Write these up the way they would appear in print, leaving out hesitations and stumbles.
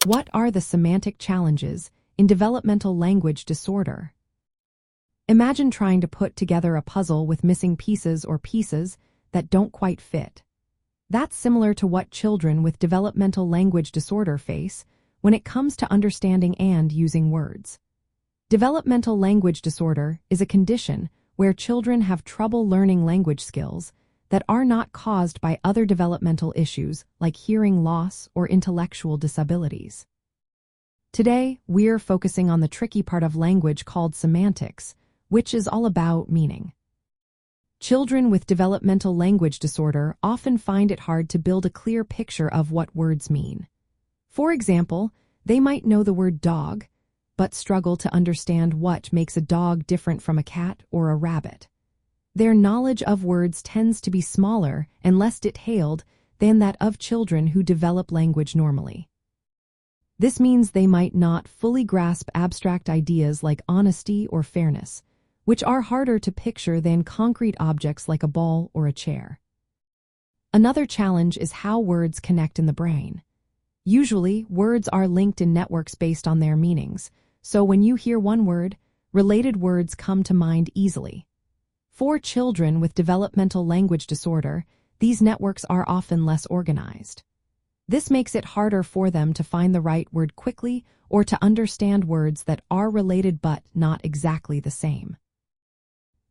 What are the semantic challenges in developmental language disorder? Imagine trying to put together a puzzle with missing pieces or pieces that don't quite fit. That's similar to what children with developmental language disorder face when it comes to understanding and using words. Developmental language disorder is a condition where children have trouble learning language skills that are not caused by other developmental issues like hearing loss or intellectual disabilities. Today, we're focusing on the tricky part of language called semantics, which is all about meaning. Children with developmental language disorder often find it hard to build a clear picture of what words mean. For example, they might know the word dog, but struggle to understand what makes a dog different from a cat or a rabbit. Their knowledge of words tends to be smaller and less detailed than that of children who develop language normally. This means they might not fully grasp abstract ideas like honesty or fairness, which are harder to picture than concrete objects like a ball or a chair. Another challenge is how words connect in the brain. Usually, words are linked in networks based on their meanings, so when you hear one word, related words come to mind easily. For children with developmental language disorder, these networks are often less organized. This makes it harder for them to find the right word quickly or to understand words that are related but not exactly the same.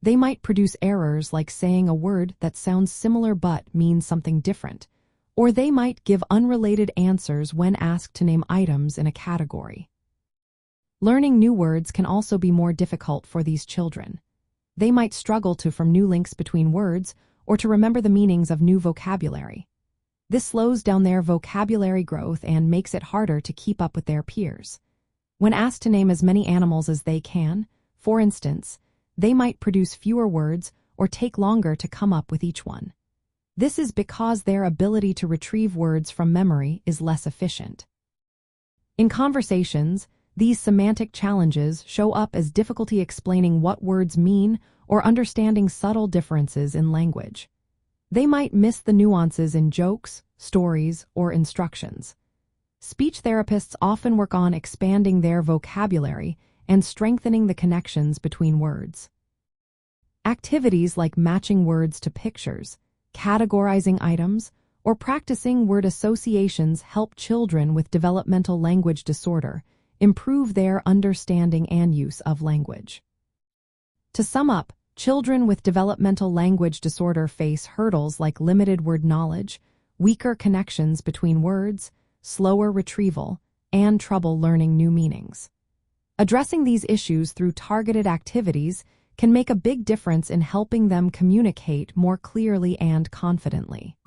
They might produce errors like saying a word that sounds similar but means something different, or they might give unrelated answers when asked to name items in a category. Learning new words can also be more difficult for these children. They might struggle to form new links between words or to remember the meanings of new vocabulary. This slows down their vocabulary growth and makes it harder to keep up with their peers. When asked to name as many animals as they can, for instance, they might produce fewer words or take longer to come up with each one. This is because their ability to retrieve words from memory is less efficient. In conversations, these semantic challenges show up as difficulty explaining what words mean or understanding subtle differences in language. They might miss the nuances in jokes, stories, or instructions. Speech therapists often work on expanding their vocabulary and strengthening the connections between words. Activities like matching words to pictures, categorizing items, or practicing word associations help children with developmental language disorder improve their understanding and use of language. To sum up, children with developmental language disorder face hurdles like limited word knowledge, weaker connections between words, slower retrieval, and trouble learning new meanings. Addressing these issues through targeted activities can make a big difference in helping them communicate more clearly and confidently.